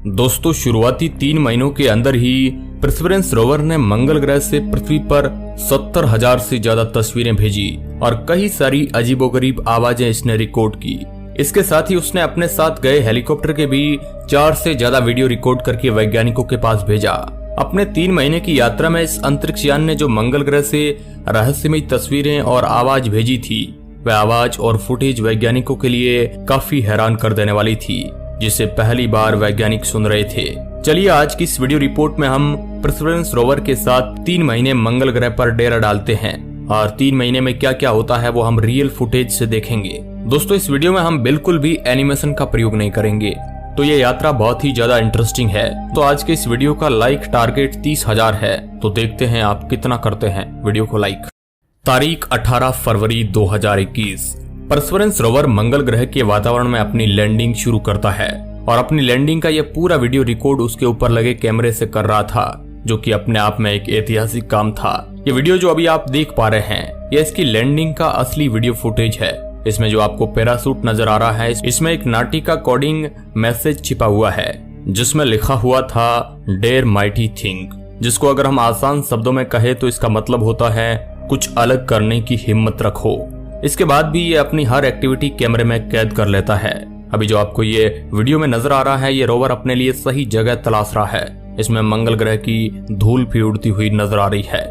दोस्तों, शुरुआती 3 महीनों के अंदर ही परसिवरेंस रोवर ने मंगल ग्रह से पृथ्वी पर 70,000 से ज्यादा तस्वीरें भेजी और कई सारी अजीबोगरीब आवाजें इसने रिकॉर्ड की। इसके साथ ही उसने अपने साथ गए हेलीकॉप्टर के भी 4 से ज्यादा वीडियो रिकॉर्ड करके वैज्ञानिकों के पास भेजा। अपने 3 महीने की यात्रा में इस अंतरिक्षयान ने जो मंगल ग्रह से रहस्यमयी तस्वीरें और आवाज भेजी थी, वह आवाज और फुटेज वैज्ञानिकों के लिए काफी हैरान कर देने वाली थी, जिसे पहली बार वैज्ञानिक सुन रहे थे। चलिए आज की इस वीडियो रिपोर्ट में हम परसिवरेंस रोवर के साथ 3 महीने मंगल ग्रह पर डेरा डालते हैं और 3 महीने में क्या क्या होता है वो हम रियल फुटेज से देखेंगे। दोस्तों, इस वीडियो में हम बिल्कुल भी एनिमेशन का प्रयोग नहीं करेंगे, तो ये यात्रा बहुत ही ज्यादा इंटरेस्टिंग है। तो आज के इस वीडियो का लाइक टारगेट 30,000 है, तो देखते हैं आप कितना करते हैं वीडियो को लाइक। तारीख 18 फरवरी 2021। परसिवरेंस रोवर मंगल ग्रह के वातावरण में अपनी लैंडिंग शुरू करता है और अपनी लैंडिंग का यह पूरा वीडियो रिकॉर्ड उसके ऊपर लगे कैमरे से कर रहा था, जो कि अपने आप में एक ऐतिहासिक काम था। ये वीडियो जो अभी आप देख पा रहे हैं, यह इसकी लैंडिंग का असली वीडियो फुटेज है। इसमें जो आपको पैरासूट नजर आ रहा है, इसमें एक नाटिका कोडिंग मैसेज छिपा हुआ है, जिसमें लिखा हुआ था डेयर माइटी थिंक, जिसको अगर हम आसान शब्दों में कहे तो इसका मतलब होता है कुछ अलग करने की हिम्मत रखो। इसके बाद भी ये अपनी हर एक्टिविटी कैमरे में कैद कर लेता है। अभी जो आपको ये वीडियो में नजर आ रहा है, ये रोवर अपने लिए सही जगह तलाश रहा है। इसमें मंगल ग्रह की धूल भी उड़ती हुई नजर आ रही है।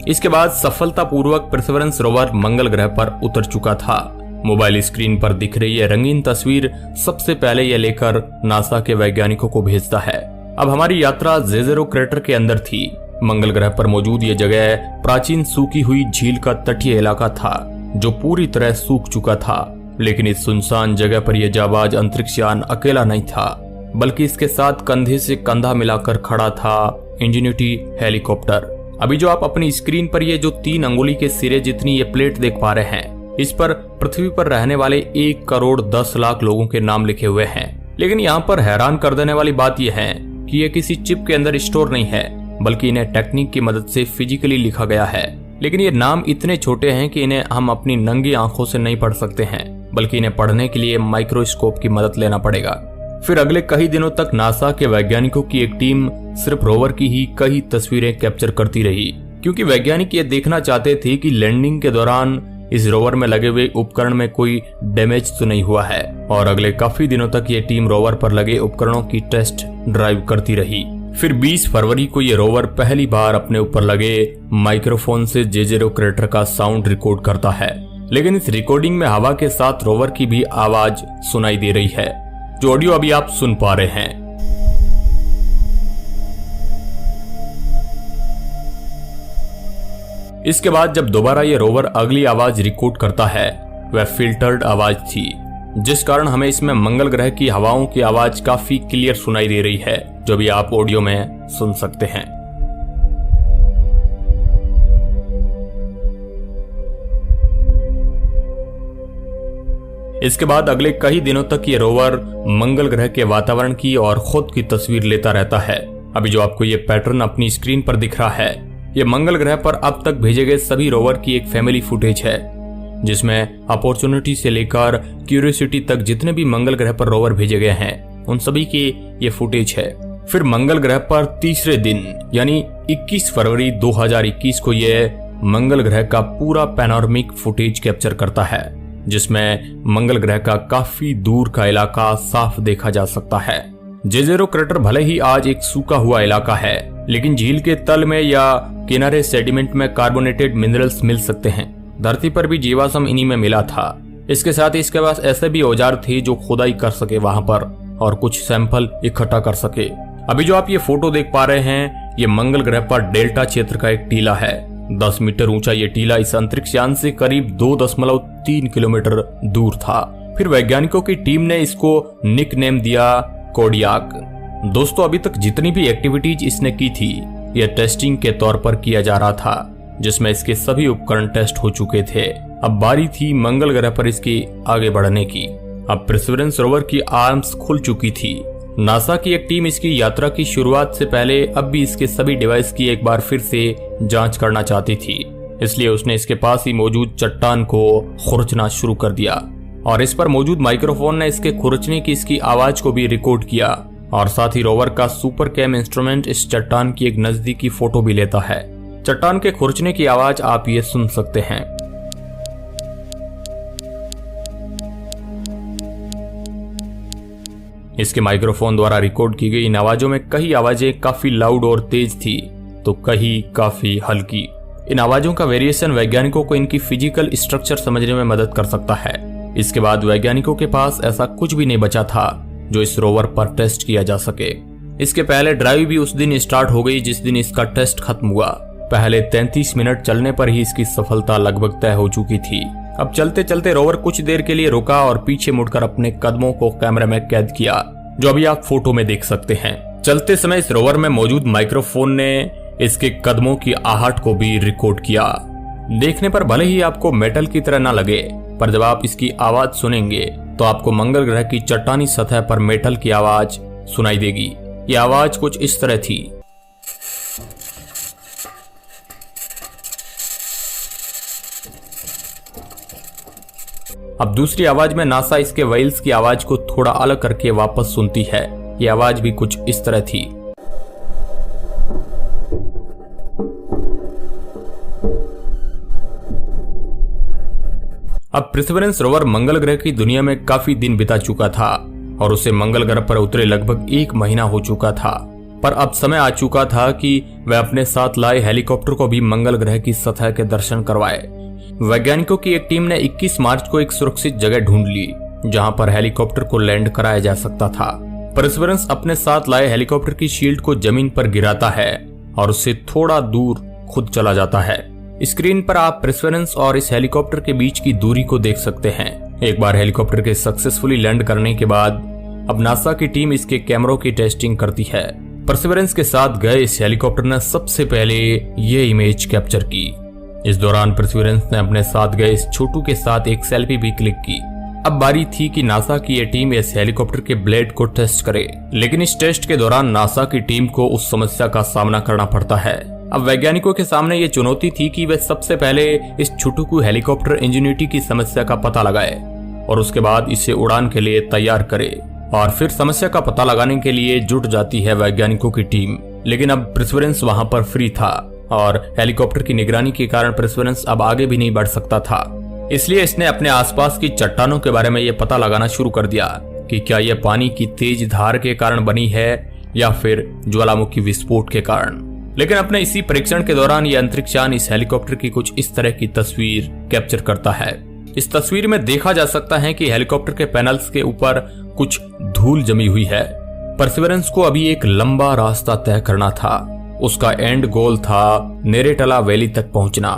इसके बाद सफलतापूर्वक परसिवरेंस रोवर मंगल ग्रह पर उतर चुका था। मोबाइल स्क्रीन पर दिख रही ये रंगीन तस्वीर सबसे पहले ये लेकर नासा के वैज्ञानिकों को भेजता है। अब हमारी यात्रा जेजेरो क्रेटर के अंदर थी। मंगल ग्रह पर मौजूद ये जगह प्राचीन सूखी हुई झील का तटीय इलाका था, जो पूरी तरह सूख चुका था। लेकिन इस सुनसान जगह पर यह जाबाज अंतरिक्षयान अकेला नहीं था, बल्कि इसके साथ कंधे से कंधा मिलाकर खड़ा था इंजेन्यूटी हेलीकॉप्टर। अभी जो आप अपनी स्क्रीन पर ये जो 3 अंगुली के सिरे जितनी ये प्लेट देख पा रहे हैं, इस पर पृथ्वी पर रहने वाले 1 करोड़ 10 लाख लोगों के नाम लिखे हुए हैं। लेकिन यहाँ पर हैरान कर देने वाली बात यह है कि ये किसी चिप के अंदर स्टोर नहीं है, बल्कि इन्हें टेक्निक की मदद से फिजिकली लिखा गया है। लेकिन ये नाम इतने छोटे हैं कि इन्हें हम अपनी नंगी आंखों से नहीं पढ़ सकते हैं, बल्कि इन्हें पढ़ने के लिए माइक्रोस्कोप की मदद लेना पड़ेगा। फिर अगले कई दिनों तक नासा के वैज्ञानिकों की एक टीम सिर्फ रोवर की ही कई तस्वीरें कैप्चर करती रही, क्योंकि वैज्ञानिक ये देखना चाहते थे कि लैंडिंग के दौरान इस रोवर में लगे हुए उपकरण में कोई डैमेज तो नहीं हुआ है। और अगले काफी दिनों तक ये टीम रोवर पर लगे उपकरणों की टेस्ट ड्राइव करती रही। फिर 20 फरवरी को ये रोवर पहली बार अपने ऊपर लगे माइक्रोफोन से जेजेरो क्रेटर का साउंड रिकॉर्ड करता है। लेकिन इस रिकॉर्डिंग में हवा के साथ रोवर की भी आवाज सुनाई दे रही है, जो ऑडियो अभी आप सुन पा रहे हैं। इसके बाद जब दोबारा ये रोवर अगली आवाज रिकॉर्ड करता है, वह फिल्टर्ड आवाज थी, जिस कारण हमें इसमें मंगल ग्रह की हवाओं की आवाज काफी क्लियर सुनाई दे रही है, जो भी आप ऑडियो में सुन सकते हैं। इसके बाद अगले कई दिनों तक ये रोवर मंगल ग्रह के वातावरण की और खुद की तस्वीर लेता रहता है। अभी जो आपको ये पैटर्न अपनी स्क्रीन पर दिख रहा है, ये मंगल ग्रह पर अब तक भेजे गए सभी रोवर की एक फैमिली फुटेज है, जिसमें अपॉर्चुनिटी से लेकर क्यूरियोसिटी तक जितने भी मंगल ग्रह पर रोवर भेजे गए हैं, उन सभी की ये फुटेज है। फिर मंगल ग्रह पर तीसरे दिन यानी 21 फरवरी 2021 को यह मंगल ग्रह का पूरा पैनोरामिक फुटेज कैप्चर करता है, जिसमें मंगल ग्रह का काफी दूर का इलाका साफ देखा जा सकता है। जेजेरो क्रेटर भले ही आज एक सूखा हुआ इलाका है, लेकिन झील के तल में या किनारे सेडिमेंट में कार्बोनेटेड मिनरल्स मिल सकते हैं। धरती पर भी जीवाश्म इन्हीं में मिला था। इसके साथ ही इसके पास ऐसे भी औजार थे जो खुदाई कर सके वहां पर और कुछ सैंपल इकट्ठा कर सके। अभी जो आप ये फोटो देख पा रहे हैं, ये मंगल ग्रह पर डेल्टा क्षेत्र का एक टीला है। 10 मीटर ऊंचा ये टीला इस अंतरिक्षयान से करीब 2.3 किलोमीटर दूर था। फिर वैज्ञानिकों की टीम ने इसको निक नेम दिया कोडियाक। दोस्तों, अभी तक जितनी भी एक्टिविटीज इसने की थी, यह टेस्टिंग के तौर पर किया जा रहा था, जिसमें इसके सभी उपकरण टेस्ट हो चुके थे। अब बारी थी मंगल ग्रह पर इसके आगे बढ़ने की। अब परसिवरेंस रोवर की आर्म्स खुल चुकी थी। नासा की एक टीम इसकी यात्रा की शुरुआत से पहले अब भी इसके सभी डिवाइस की एक बार फिर से जांच करना चाहती थी, इसलिए उसने इसके पास ही मौजूद चट्टान को खुरचना शुरू कर दिया और इस पर मौजूद माइक्रोफोन ने इसके खुरचने की इसकी आवाज को भी रिकॉर्ड किया। और साथ ही रोवर का सुपर कैम इंस्ट्रूमेंट इस चट्टान की एक नजदीकी फोटो भी लेता है। चट्टान के खुरचने की आवाज आप ये सुन सकते हैं। इसके माइक्रोफोन द्वारा रिकॉर्ड की गई इन आवाजों में कई आवाजें काफी लाउड और तेज थी, तो कहीं काफी हल्की। इन आवाजों का वेरिएशन वैज्ञानिकों को इनकी फिजिकल स्ट्रक्चर समझने में मदद कर सकता है। इसके बाद वैज्ञानिकों के पास ऐसा कुछ भी नहीं बचा था जो इस रोवर पर टेस्ट किया जा सके। इसके पहले ड्राइव भी उस दिन स्टार्ट हो गई जिस दिन इसका टेस्ट खत्म हुआ। पहले 33 मिनट चलने पर ही इसकी सफलता लगभग तय हो चुकी थी। अब चलते चलते रोवर कुछ देर के लिए रुका और पीछे मुड़कर अपने कदमों को कैमरे में कैद किया, जो अभी आप फोटो में देख सकते हैं। चलते समय इस रोवर में मौजूद माइक्रोफोन ने इसके कदमों की आहट को भी रिकॉर्ड किया। देखने पर भले ही आपको मेटल की तरह न लगे, पर जब आप इसकी आवाज सुनेंगे तो आपको मंगल ग्रह की चट्टानी सतह पर मेटल की आवाज सुनाई देगी। यह आवाज कुछ इस तरह थी। अब दूसरी आवाज में नासा इसके व्हील्स की आवाज को थोड़ा अलग करके वापस सुनती है। यह आवाज भी कुछ इस तरह थी। अब परसिवरेंस रोवर मंगल ग्रह की दुनिया में काफी दिन बिता चुका था और उसे मंगल ग्रह पर उतरे लगभग 1 महीना हो चुका था। पर अब समय आ चुका था कि वह अपने साथ लाए हेलीकॉप्टर को भी मंगल ग्रह की सतह के दर्शन करवाए। वैज्ञानिकों की एक टीम ने 21 मार्च को एक सुरक्षित जगह ढूंढ ली जहां पर हेलीकॉप्टर को लैंड कराया जा सकता था। परसिवरेंस अपने साथ लाए हेलीकॉप्टर की शील्ड को जमीन पर गिराता है और उससे थोड़ा दूर खुद चला जाता है। स्क्रीन पर आप परसिवरेंस और इस हेलीकॉप्टर के बीच की दूरी को देख सकते हैं। एक बार हेलीकॉप्टर के सक्सेसफुली लैंड करने के बाद अब नासा की टीम इसके कैमरों की टेस्टिंग करती है। परसिवरेंस के साथ गए इस हेलीकॉप्टर ने सबसे पहले ये इमेज कैप्चर की। इस दौरान परसिवरेंस ने अपने साथ गए इस छोटू के साथ एक सेल्फी भी क्लिक की। अब बारी थी कि नासा की यह टीम इस हेलीकॉप्टर के ब्लेड को टेस्ट करे, लेकिन इस टेस्ट के दौरान नासा की टीम को उस समस्या का सामना करना पड़ता है। अब वैज्ञानिकों के सामने ये चुनौती थी कि वे सबसे पहले इस छुटुकू हेलीकॉप्टर इंजेन्युइटी की समस्या का पता लगाए और उसके बाद इसे उड़ान के लिए तैयार करे। और फिर समस्या का पता लगाने के लिए जुट जाती है वैज्ञानिकों की टीम। लेकिन अब परसिवरेंस वहां पर फ्री था और हेलीकॉप्टर की निगरानी के कारण परसिवरेंस अब आगे भी नहीं बढ़ सकता था। इसलिए इसने अपने आसपास की चट्टानों के बारे में यह पता लगाना शुरू कर दिया कि क्या यह पानी की तेज धार के कारण बनी है या फिर ज्वालामुखी विस्फोट के कारण। लेकिन अपने इसी परीक्षण के दौरान यह अंतरिक्षयान इस हेलीकॉप्टर की कुछ इस तरह की तस्वीर कैप्चर करता है। इस तस्वीर में देखा जा सकता है कि हेलीकॉप्टर के पैनल्स के ऊपर कुछ धूल जमी हुई है। परसिवरेंस को अभी एक लंबा रास्ता तय करना था। उसका एंड गोल था नेरेटला वैली तक पहुंचना।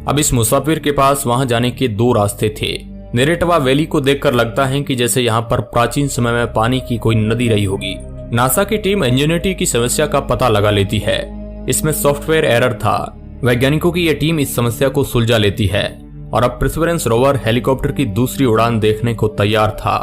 अब इस मुसाफिर के पास वहां जाने के 2 रास्ते थे। नेरेटवा वैली को देखकर लगता है कि जैसे यहाँ पर प्राचीन समय में पानी की कोई नदी रही होगी। नासा की टीम इंजेन्युइटी की समस्या का पता लगा लेती है। इसमें सॉफ्टवेयर एरर था। वैज्ञानिकों की यह टीम इस समस्या को सुलझा लेती है और अब परसिवरेंस रोवर हेलीकॉप्टर की दूसरी उड़ान देखने को तैयार था।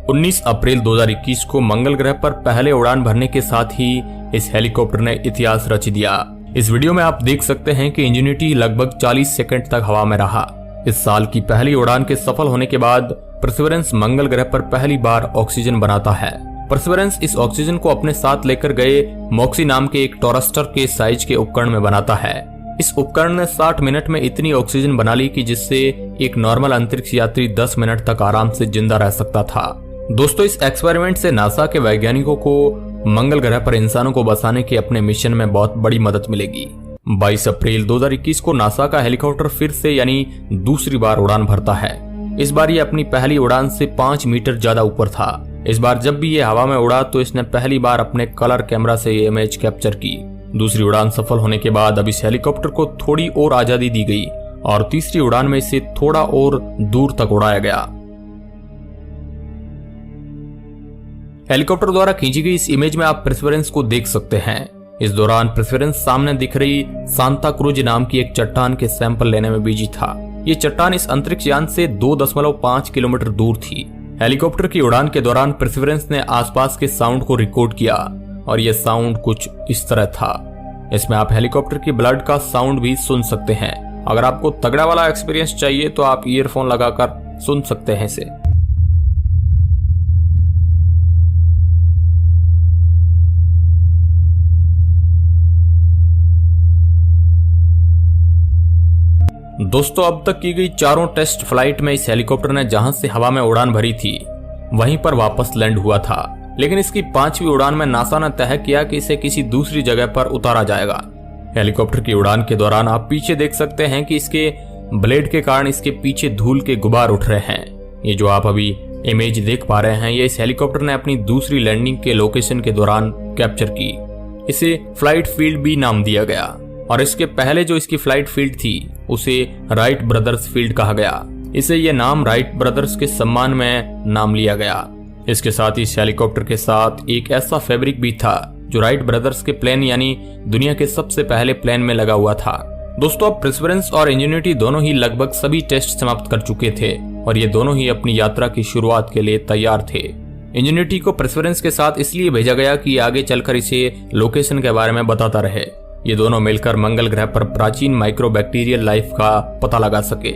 19 अप्रैल 2021 को मंगल ग्रह पर पहले उड़ान भरने के साथ ही इस हेलीकॉप्टर ने इतिहास रच दिया। इस वीडियो में आप देख सकते हैं कि इंजेन्युइटी लगभग 40 सेकंड तक हवा में रहा। इस साल की पहली उड़ान के सफल होने के बाद परसिवरेंस मंगल ग्रह पर पहली बार ऑक्सीजन बनाता है। परसिवरेंस इस ऑक्सीजन को अपने साथ लेकर गए मॉक्सी नाम के एक टोरस्टर के साइज के उपकरण में बनाता है। इस उपकरण ने 60 मिनट में इतनी ऑक्सीजन बना ली कि जिससे एक नॉर्मल अंतरिक्ष यात्री 10 मिनट तक आराम से जिंदा रह सकता था। दोस्तों, इस एक्सपेरिमेंट से नासा के वैज्ञानिकों को मंगल ग्रह पर इंसानों को बसाने के अपने मिशन में बहुत बड़ी मदद मिलेगी। 22 अप्रैल 2021 को नासा का हेलीकॉप्टर फिर से यानी दूसरी बार उड़ान भरता है। इस बार ये अपनी पहली उड़ान से 5 मीटर ज्यादा ऊपर था। इस बार जब भी ये हवा में उड़ा तो इसने पहली बार अपने कलर कैमरा से ये इमेज कैप्चर की। दूसरी उड़ान सफल होने के बाद अब इस हेलीकॉप्टर को थोड़ी और आजादी दी गई और तीसरी उड़ान में इसे थोड़ा और दूर तक उड़ाया गया। हेलीकॉप्टर द्वारा खींची गई इस इमेज में आप परसिवरेंस को देख सकते हैं। इस दौरान परसिवरेंस सामने दिख रही सांता क्रूज नाम की एक चट्टान के सैंपल लेने में बिजी था। ये चट्टान इस अंतरिक्ष यान से 2.5 किलोमीटर दूर थी। हेलीकॉप्टर की उड़ान के दौरान परसिवरेंस ने आसपास के साउंड को रिकॉर्ड किया और यह साउंड कुछ इस तरह था। इसमें आप हेलीकॉप्टर की ब्लड का साउंड भी सुन सकते हैं। अगर आपको तगड़ा वाला एक्सपीरियंस चाहिए तो आप ईयरफोन लगाकर सुन सकते हैं इसे। दोस्तों, अब तक की गई चारों टेस्ट फ्लाइट में इस हेलीकॉप्टर ने जहां से हवा में उड़ान भरी थी वहीं पर वापस लैंड हुआ था, लेकिन इसकी 5वीं उड़ान में नासा ने तय किया कि इसे किसी दूसरी जगह पर उतारा जाएगा। हेलीकॉप्टर की उड़ान के दौरान आप पीछे देख सकते हैं कि इसके ब्लेड के कारण इसके पीछे धूल के गुबार उठ रहे हैं। ये जो आप अभी इमेज देख पा रहे हैं, ये इस हेलीकॉप्टर ने अपनी दूसरी लैंडिंग के लोकेशन के दौरान कैप्चर की। इसे फ्लाइट फील्ड भी नाम दिया गया और इसके पहले जो इसकी फ्लाइट फील्ड थी उसे राइट ब्रदर्स फील्ड कहा गया। इसे ये नाम राइट ब्रदर्स के सम्मान में नाम लिया गया। इसके साथ ही इस हेलीकॉप्टर के साथ एक ऐसा फैब्रिक भी था जो राइट ब्रदर्स के प्लेन यानी दुनिया के सबसे पहले प्लेन में लगा हुआ था। दोस्तों, अब परसिवरेंस और इंजेन्युइटी दोनों ही लगभग सभी टेस्ट समाप्त कर चुके थे और ये दोनों ही अपनी यात्रा की शुरुआत के लिए तैयार थे। इंजेन्युइटी को परसिवरेंस के साथ इसलिए भेजा गया कि आगे चलकर इसे लोकेशन के बारे में बताता रहे। ये दोनों मिलकर मंगल ग्रह पर प्राचीन माइक्रोबैक्टीरियल लाइफ का पता लगा सके।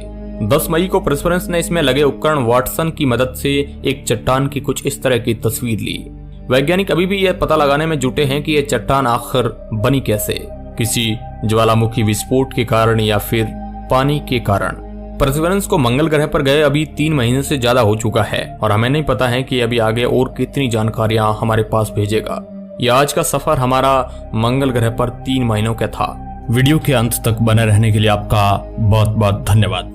10 मई को परसिवरेंस ने इसमें लगे उपकरण वाटसन की मदद से एक चट्टान की कुछ इस तरह की तस्वीर ली। वैज्ञानिक अभी भी यह पता लगाने में जुटे हैं कि यह चट्टान आखिर बनी कैसे, किसी ज्वालामुखी विस्फोट के कारण या फिर पानी के कारण। परसिवरेंस को मंगल ग्रह पर गए अभी 3 महीने से ज्यादा हो चुका है और हमें नहीं पता है कि अभी आगे और कितनी जानकारियां हमारे पास भेजेगा। यह आज का सफर हमारा मंगल ग्रह पर 3 महीनों का था। वीडियो के अंत तक बने रहने के लिए आपका बहुत बहुत धन्यवाद।